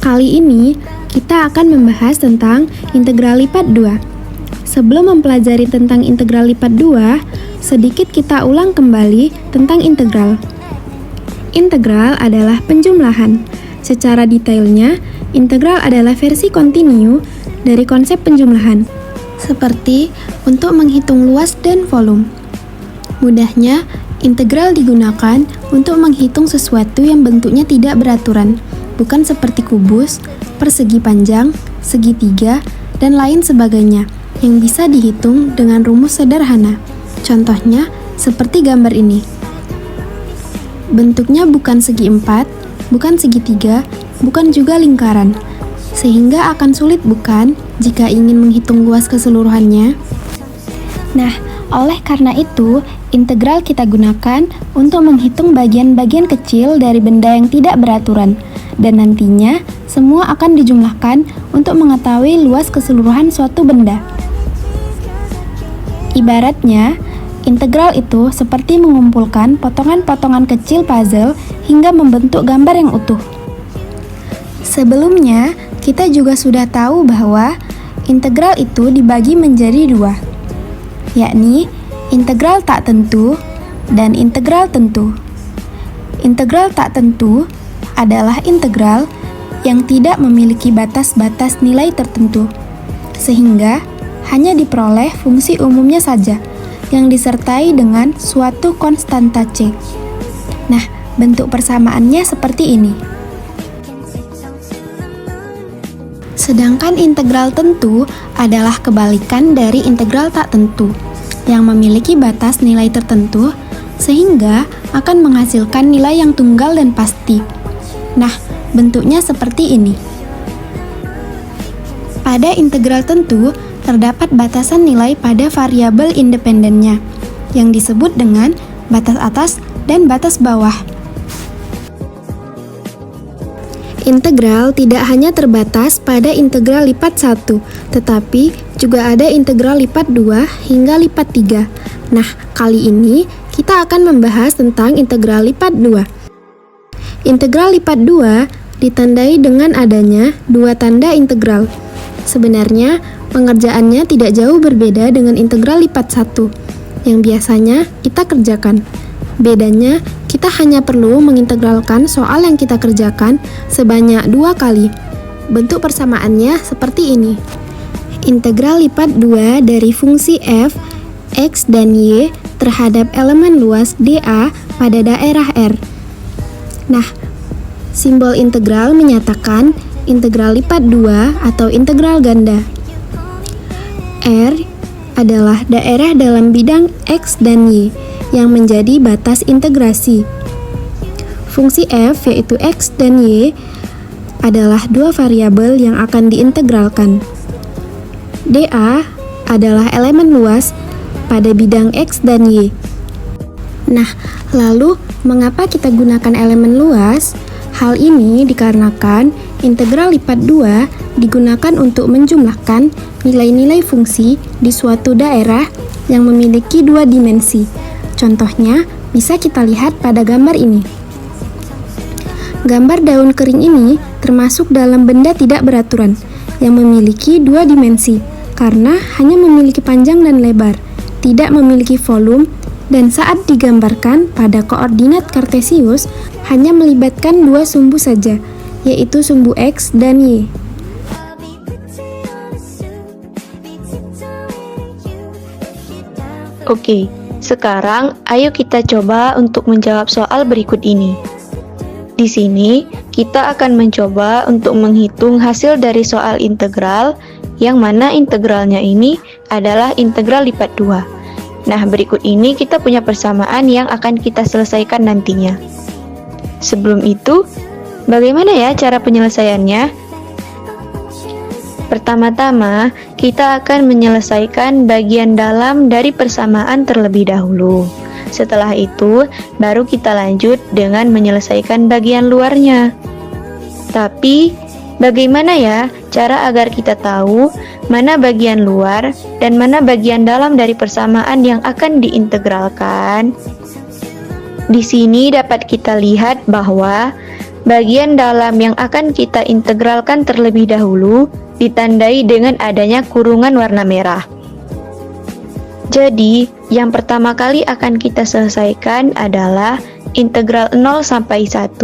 Kali ini kita akan membahas tentang integral lipat 2. Sebelum mempelajari tentang integral lipat 2, sedikit kita ulang kembali tentang integral. Integral adalah penjumlahan. Secara detailnya, integral adalah versi kontinu dari konsep penjumlahan, seperti untuk menghitung luas dan volume. Mudahnya, integral digunakan untuk menghitung sesuatu yang bentuknya tidak beraturan, bukan seperti kubus, persegi panjang, segitiga, dan lain sebagainya, yang bisa dihitung dengan rumus sederhana. Contohnya, seperti gambar ini. Bentuknya bukan segi empat, bukan segitiga, bukan juga lingkaran, sehingga akan sulit bukan jika ingin menghitung luas keseluruhannya? Nah, oleh karena itu, integral kita gunakan untuk menghitung bagian-bagian kecil dari benda yang tidak beraturan, dan nantinya semua akan dijumlahkan untuk mengetahui luas keseluruhan suatu benda. Ibaratnya, integral itu seperti mengumpulkan potongan-potongan kecil puzzle hingga membentuk gambar yang utuh. Sebelumnya, kita juga sudah tahu bahwa integral itu dibagi menjadi dua, yakni integral tak tentu dan integral tentu. Integral tak tentu adalah integral yang tidak memiliki batas-batas nilai tertentu, sehingga hanya diperoleh fungsi umumnya saja yang disertai dengan suatu konstanta C. Nah, bentuk persamaannya seperti ini. Sedangkan integral tentu adalah kebalikan dari integral tak tentu, yang memiliki batas nilai tertentu, sehingga akan menghasilkan nilai yang tunggal dan pasti. Nah, bentuknya seperti ini. Pada integral tentu, terdapat batasan nilai pada variabel independennya, yang disebut dengan batas atas dan batas bawah. Integral tidak hanya terbatas pada integral lipat 1, tetapi juga ada integral lipat 2 hingga lipat 3. Nah, kali ini kita akan membahas tentang integral lipat 2. Integral lipat 2 ditandai dengan adanya dua tanda integral. Sebenarnya, pengerjaannya tidak jauh berbeda dengan integral lipat 1 yang biasanya kita kerjakan. Bedanya, kita hanya perlu mengintegralkan soal yang kita kerjakan sebanyak 2 kali. Bentuk persamaannya seperti ini. Integral lipat 2 dari fungsi f, x, dan y terhadap elemen luas dA pada daerah R. Nah, simbol integral menyatakan integral lipat 2 atau integral ganda. R adalah daerah dalam bidang X dan Y yang menjadi batas integrasi. Fungsi f yaitu X dan Y adalah dua variabel yang akan diintegralkan. dA adalah elemen luas pada bidang X dan Y. Nah, lalu mengapa kita gunakan elemen luas? Hal ini dikarenakan integral lipat 2 digunakan untuk menjumlahkan nilai-nilai fungsi di suatu daerah yang memiliki dua dimensi. Contohnya, bisa kita lihat pada gambar ini. Gambar daun kering ini termasuk dalam benda tidak beraturan yang memiliki dua dimensi karena hanya memiliki panjang dan lebar, tidak memiliki volume, dan saat digambarkan pada koordinat kartesius hanya melibatkan dua sumbu saja, yaitu sumbu X dan Y. Oke, sekarang ayo kita coba untuk menjawab soal berikut ini. Di sini, kita akan mencoba untuk menghitung hasil dari soal integral, yang mana integralnya ini adalah integral lipat 2. Nah, berikut ini kita punya persamaan yang akan kita selesaikan nantinya. Sebelum itu, bagaimana ya cara penyelesaiannya? Pertama-tama, kita akan menyelesaikan bagian dalam dari persamaan terlebih dahulu. Setelah itu, baru kita lanjut dengan menyelesaikan bagian luarnya. Tapi, bagaimana ya cara agar kita tahu mana bagian luar dan mana bagian dalam dari persamaan yang akan diintegralkan? Di sini dapat kita lihat bahwa bagian dalam yang akan kita integralkan terlebih dahulu ditandai dengan adanya kurungan warna merah. Jadi, yang pertama kali akan kita selesaikan adalah integral 0 sampai 1,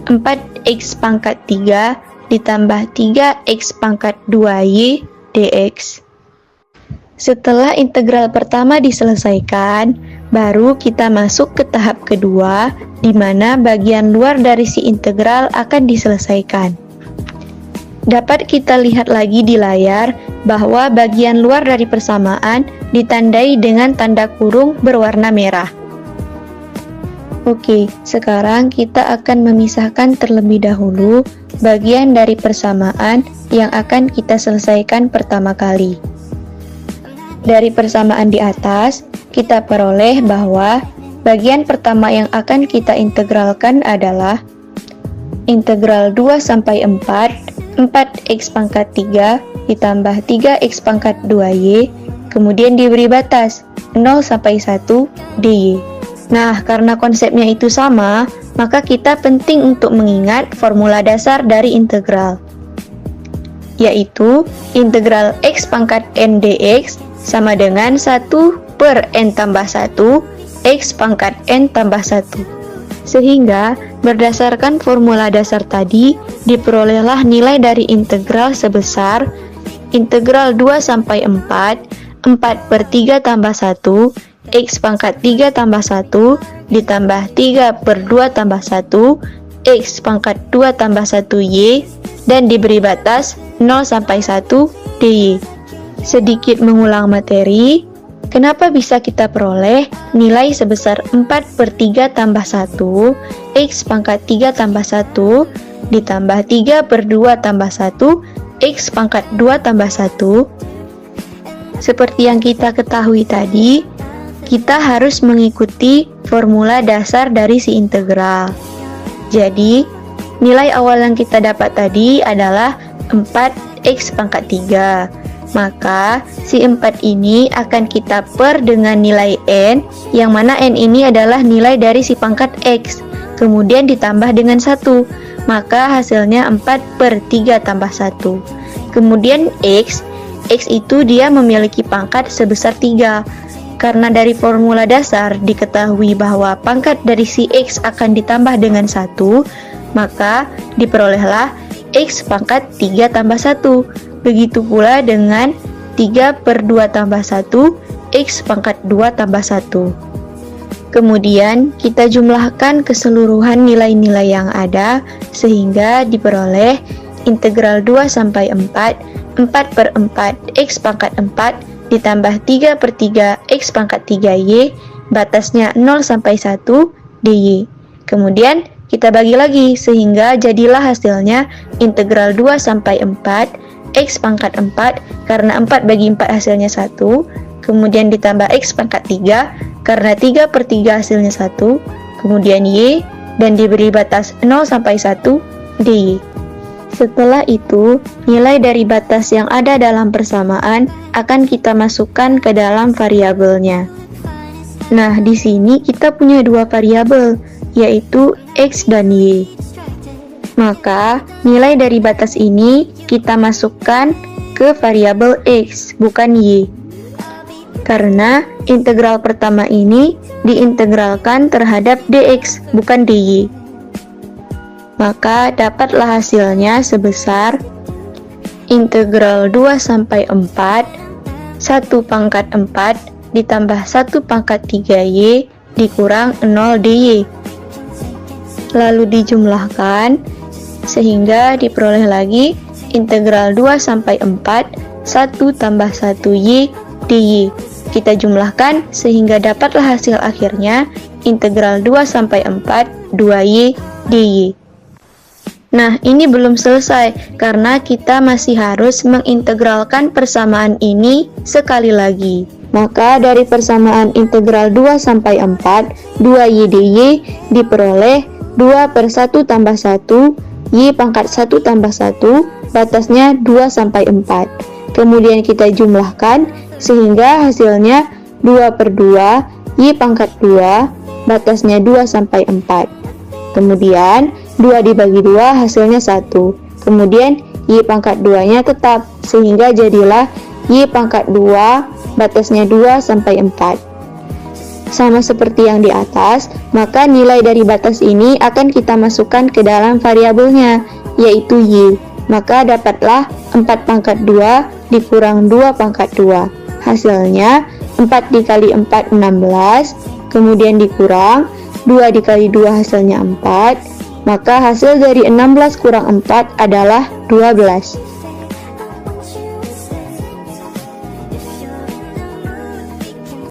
4x pangkat 3 ditambah 3x pangkat 2y dx. Setelah integral pertama diselesaikan, baru kita masuk ke tahap kedua, di mana bagian luar dari si integral akan diselesaikan. Dapat kita lihat lagi di layar bahwa bagian luar dari persamaan ditandai dengan tanda kurung berwarna merah. Oke, sekarang kita akan memisahkan terlebih dahulu bagian dari persamaan yang akan kita selesaikan pertama kali. Dari persamaan di atas, kita peroleh bahwa bagian pertama yang akan kita integralkan adalah integral 2 sampai 4, 4x pangkat 3 ditambah 3x pangkat 2y, kemudian diberi batas 0 sampai 1 dy. Nah, karena konsepnya itu sama, maka kita penting untuk mengingat formula dasar dari integral, yaitu integral x pangkat n dx sama dengan 1 per n tambah 1 x pangkat n tambah 1. Sehingga berdasarkan formula dasar tadi diperolehlah nilai dari integral sebesar integral 2 sampai 4, 4 per 3 tambah 1 x pangkat 3 tambah 1 ditambah 3 per 2 tambah 1 x pangkat 2 tambah 1y dan diberi batas 0 sampai 1 dy. Sedikit mengulang materi, kenapa bisa kita peroleh nilai sebesar 4 per 3 tambah 1 x pangkat 3 tambah 1 ditambah 3 per 2 tambah 1 x pangkat 2 tambah 1? Seperti yang kita ketahui tadi, kita harus mengikuti formula dasar dari si integral. Jadi, nilai awal yang kita dapat tadi adalah 4x pangkat 3. Maka, si 4 ini akan kita per dengan nilai n, yang mana n ini adalah nilai dari si pangkat x, kemudian ditambah dengan 1, maka hasilnya 4 per 3 tambah 1. Kemudian x itu dia memiliki pangkat sebesar 3. Karena dari formula dasar diketahui bahwa pangkat dari si x akan ditambah dengan 1, maka diperolehlah x pangkat 3 tambah 1. Begitu pula dengan 3 per 2 tambah 1, x pangkat 2 tambah 1. Kemudian kita jumlahkan keseluruhan nilai-nilai yang ada sehingga diperoleh integral 2 sampai 4, 4 per 4, x pangkat 4 ditambah 3 per 3, x pangkat 3y, batasnya 0 sampai 1 dy. Kemudian kita bagi lagi sehingga jadilah hasilnya integral 2 sampai 4 x pangkat 4, karena 4 bagi 4 hasilnya 1, kemudian ditambah x pangkat 3, karena 3 per 3 hasilnya 1, kemudian y, dan diberi batas 0 sampai 1 dy. Setelah itu, nilai dari batas yang ada dalam persamaan akan kita masukkan ke dalam variabelnya. Nah, di sini kita punya dua variabel, yaitu x dan y. Maka, nilai dari batas ini kita masukkan ke variabel x, bukan y. Karena integral pertama ini diintegralkan terhadap dx, bukan dy. Maka, dapatlah hasilnya sebesar integral 2 sampai 4, 1 pangkat 4 ditambah 1 pangkat 3y dikurang 0 dy. Lalu dijumlahkan, sehingga diperoleh lagi integral 2 sampai 4, 1 tambah 1y dy. Kita jumlahkan sehingga dapatlah hasil akhirnya integral 2 sampai 4, 2y dy. Nah, ini belum selesai karena kita masih harus mengintegralkan persamaan ini sekali lagi. Maka dari persamaan integral 2 sampai 4, 2y dy diperoleh 2 per 1 tambah 1, y pangkat 1 tambah 1, batasnya 2 sampai 4. Kemudian kita jumlahkan sehingga hasilnya 2 per 2, y pangkat 2, batasnya 2 sampai 4. Kemudian 2 dibagi 2 hasilnya 1. Kemudian Y pangkat 2-nya tetap, sehingga jadilah Y pangkat 2 batasnya 2 sampai 4. Sama seperti yang di atas, maka nilai dari batas ini akan kita masukkan ke dalam variabelnya, yaitu Y. Maka dapatlah 4 pangkat 2 dikurang 2 pangkat 2. Hasilnya 4 dikali 4, 16. Kemudian dikurang 2 dikali 2 hasilnya 4. Maka hasil dari 16 kurang 4 adalah 12.